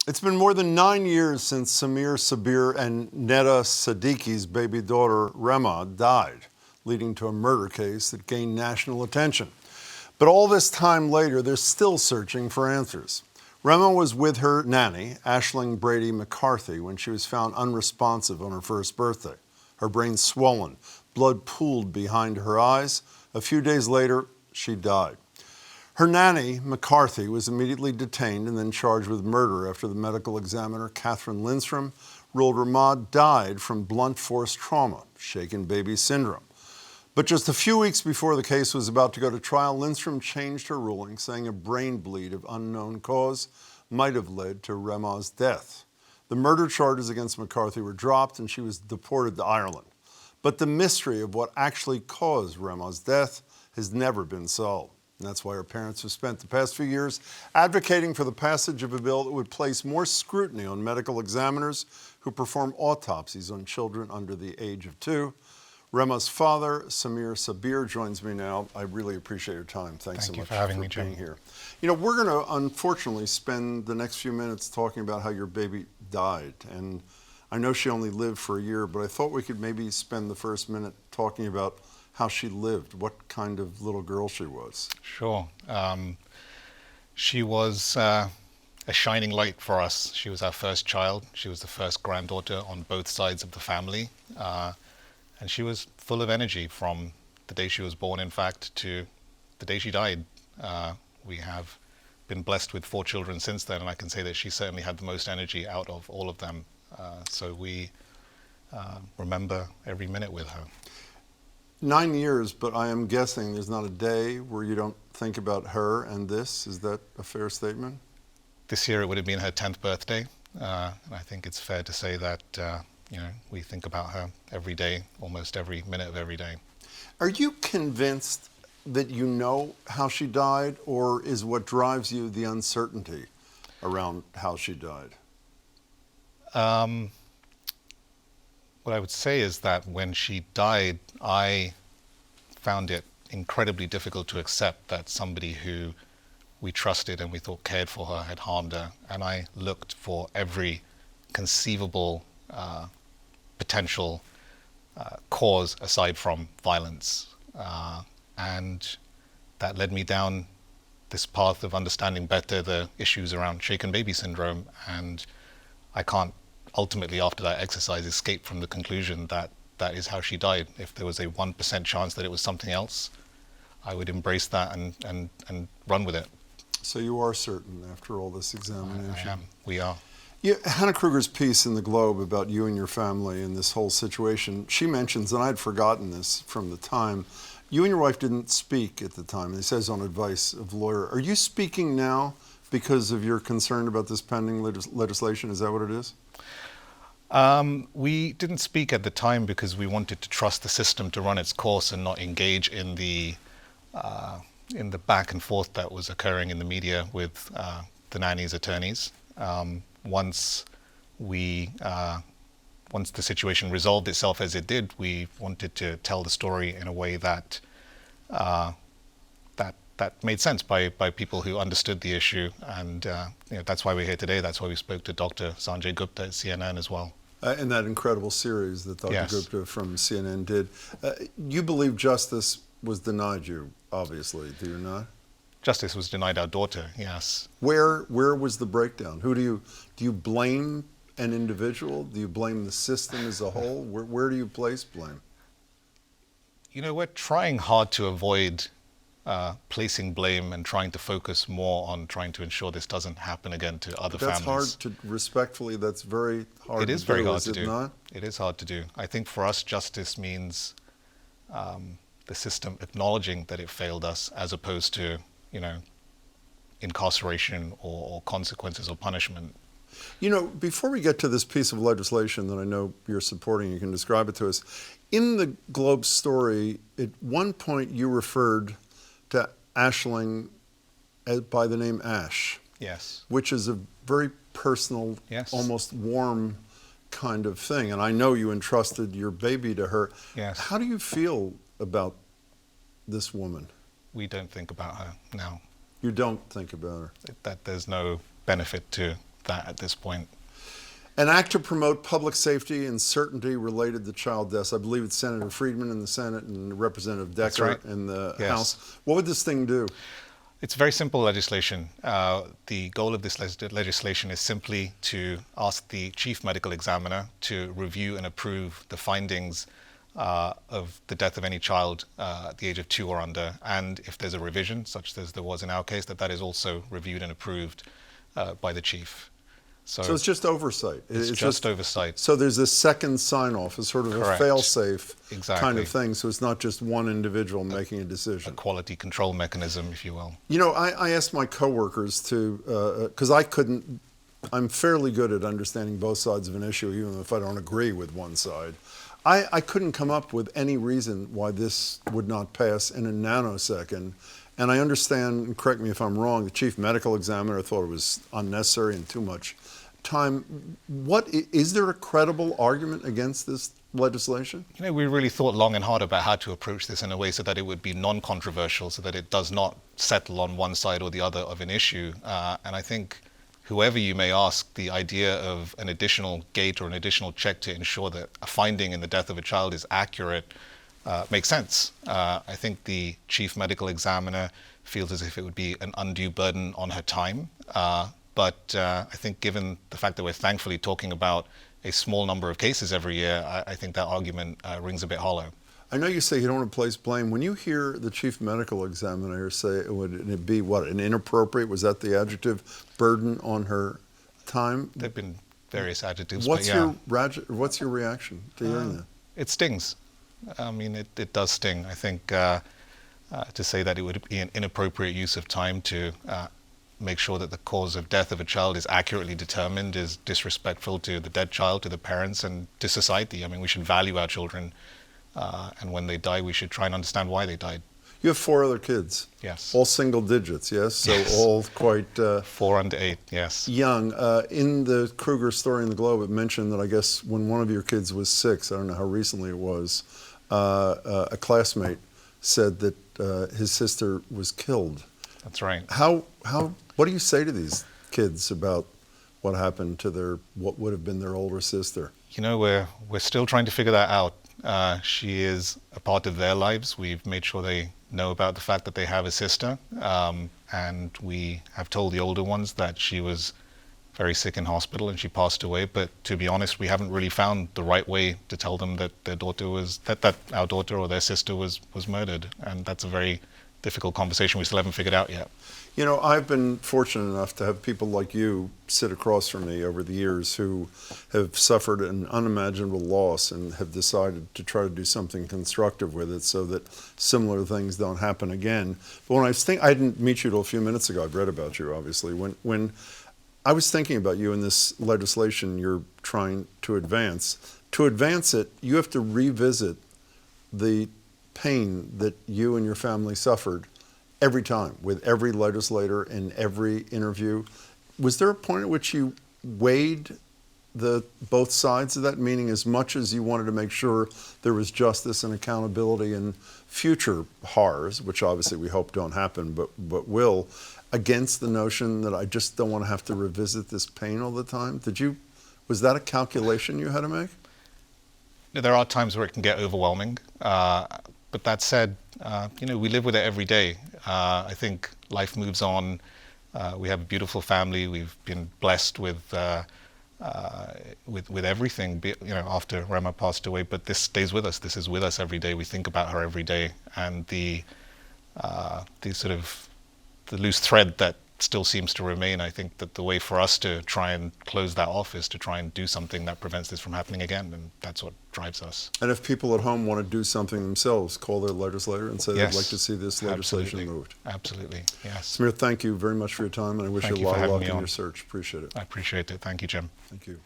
It's been more than 9 years since Sabir and Neda Siddiqui's baby daughter, Rehma, died, leading to a murder case that gained national attention. But all this time later, they're still searching for answers. Rehma was with her nanny, Aisling Brady McCarthy, when she was found unresponsive on her first birthday. Her brain swollen, blood pooled behind her eyes. A few days later, she died. Her nanny, McCarthy, was immediately detained and then charged with murder after the medical examiner, Catherine Lindstrom, ruled Rehma died from blunt force trauma, shaken baby syndrome. But just a few weeks before the case was about to go to trial, Lindstrom changed her ruling, saying a brain bleed of unknown cause might have led to Rehma's death. The murder charges against McCarthy were dropped and she was deported to Ireland. But the mystery of what actually caused Rehma's death has never been solved. And that's why her parents have spent the past few years advocating for the passage of a bill that would place more scrutiny on medical examiners who perform autopsies on children under the age of 2. Rehma's father, Sabir, joins me now. I really appreciate your time. Thanks so much for having me, being Jim. here. You know, we're going to unfortunately spend the next few minutes talking about how your baby died. And I know she only lived for a year, but I thought we could maybe spend the first minute talking about how she lived, what kind of little girl she was. Sure. She was a shining light for us. She was our first child. She was the first granddaughter on both sides of the family. And she was full of energy from the day she was born, in fact, to the day she died. We have been blessed with 4 children since then, and I can say that she certainly had the most energy out of all of them. So we remember every minute with her. 9 years, but I am guessing there's not a day where you don't think about her and this. Is that a fair statement? This year it would have been her 10th birthday. And I think it's fair to say that we think about her every day, almost every minute of every day. Are you convinced that you know how she died, or is what drives you the uncertainty around how she died? What I would say is that when she died, I found it incredibly difficult to accept that somebody who we trusted and we thought cared for her had harmed her. And I looked for every conceivable potential cause aside from violence. And that led me down this path of understanding better the issues around shaken baby syndrome. And I can't ultimately, after that exercise, escape from the conclusion that that is how she died. If there was a 1% chance that it was something else, I would embrace that and run with it. So you are certain after all this examination? I am. We are. Yeah, Hannah Kruger's piece in the Globe about you and your family and this whole situation, she mentions, and I'd forgotten this from the time, you and your wife didn't speak at the time. It says on advice of lawyer. Are you speaking now because of your concern about this pending legislation? Is that what it is? We didn't speak at the time because we wanted to trust the system to run its course and not engage in the back and forth that was occurring in the media with the nanny's attorneys. Once the situation resolved itself as it did, we wanted to tell the story in a way that that made sense by people who understood the issue, and that's why we're here today. That's why we spoke to Dr. Sanjay Gupta at CNN as well. In that incredible series that Dr. Yes. Gupta from CNN did. You believe justice was denied you, obviously, do you not? Justice was denied our daughter, yes. Where was the breakdown? Who do you blame an individual? Do you blame the system as a whole? Where do you place blame? We're trying hard to avoid placing blame and trying to focus more on trying to ensure this doesn't happen again to other That's families. hard to, respectfully, that's very hard to do. It is very hard to is it do. not? It is hard to do. I think for us, justice means the system acknowledging that it failed us as opposed to, incarceration or consequences or punishment. Before we get to this piece of legislation that I know you're supporting, you can describe it to us. In the Globe story, at one point you referred to Aisling by the name Ash. Yes. Which is a very personal, Yes. almost warm kind of thing. And I know you entrusted your baby to her. Yes. How do you feel about this woman? We don't think about her now. You don't think about her? That there's no benefit to that at this point. An act to promote public safety and certainty related to child deaths. I believe it's Senator Friedman in the Senate and Representative Decker right. in the Yes. House. What would this thing do? It's very simple legislation. The goal of this legislation is simply to ask the chief medical examiner to review and approve the findings of the death of any child at the age of 2 or under, and if there's a revision, such as there was in our case, that is also reviewed and approved by the chief. So it's just oversight. It's just oversight. So there's this second sign-off, a sort of Correct. a fail-safe Exactly. kind of thing. So it's not just one individual making a A decision. quality control mechanism, if you will. You know, I asked my coworkers to, because I'm fairly good at understanding both sides of an issue, even if I don't agree with one side. I couldn't come up with any reason why this would not pass in a nanosecond. And I understand, and correct me if I'm wrong, the chief medical examiner thought it was unnecessary and too much time. Is there a credible argument against this legislation? You know, we really thought long and hard about how to approach this in a way so that it would be non-controversial, so that it does not settle on one side or the other of an issue. And I think whoever you may ask, the idea of an additional gate or an additional check to ensure that a finding in the death of a child is accurate makes sense. I think the chief medical examiner feels as if it would be an undue burden on her time. But I think given the fact that we're thankfully talking about a small number of cases every year, I think that argument rings a bit hollow. I know you say you don't want to place blame. When you hear the chief medical examiner say, would it be what, an inappropriate, was that the adjective, burden on her time? There have been various adjectives, What's but yeah. What's your reaction to hearing that? It stings. I mean, it does sting. I think to say that it would be an inappropriate use of time to make sure that the cause of death of a child is accurately determined is disrespectful to the dead child, to the parents, and to society. I mean, we should value our children, and when they die, we should try and understand why they died. You have 4 other kids. Yes. All single digits, yes? So Yes. all quite 4 under 8, yes. young. In the Kruger story in the Globe, it mentioned that I guess when one of your kids was 6, I don't know how recently it was, a classmate said that his sister was killed. That's right. What do you say to these kids about what happened to what would have been their older sister? You know, we're still trying to figure that out. She is a part of their lives. We've made sure they know about the fact that they have a sister, and we have told the older ones that she was very sick in hospital and she passed away. But to be honest, we haven't really found the right way to tell them that their daughter was that our daughter or their sister was murdered, and that's a very difficult conversation we still haven't figured out yet. You know, I've been fortunate enough to have people like you sit across from me over the years who have suffered an unimaginable loss and have decided to try to do something constructive with it so that similar things don't happen again. But when I didn't meet you till a few minutes ago. I've read about you, obviously. When I was thinking about you and this legislation you're trying to advance it, you have to revisit the pain that you and your family suffered every time, with every legislator in every interview. Was there a point at which you weighed both sides of that, meaning as much as you wanted to make sure there was justice and accountability in future horrors, which obviously we hope don't happen, but will, against the notion that I just don't want to have to revisit this pain all the time? Was that a calculation you had to make? There are times where it can get overwhelming, but that said, you know, we live with it every day. I think life moves on. We have a beautiful family. We've been blessed with everything, you know, after Rehma passed away. But this stays with us. This is with us every day. We think about her every day, and the loose thread that still seems to remain. I think that the way for us to try and close that off is to try and do something that prevents this from happening again, and that's what drives us. And if people at home want to do something themselves, call their legislator and say they'd like to see this legislation moved. Absolutely, yes. Sabir, thank you very much for your time, and I wish you a lot of luck in your search. Appreciate it. I appreciate it. Thank you, Jim. Thank you.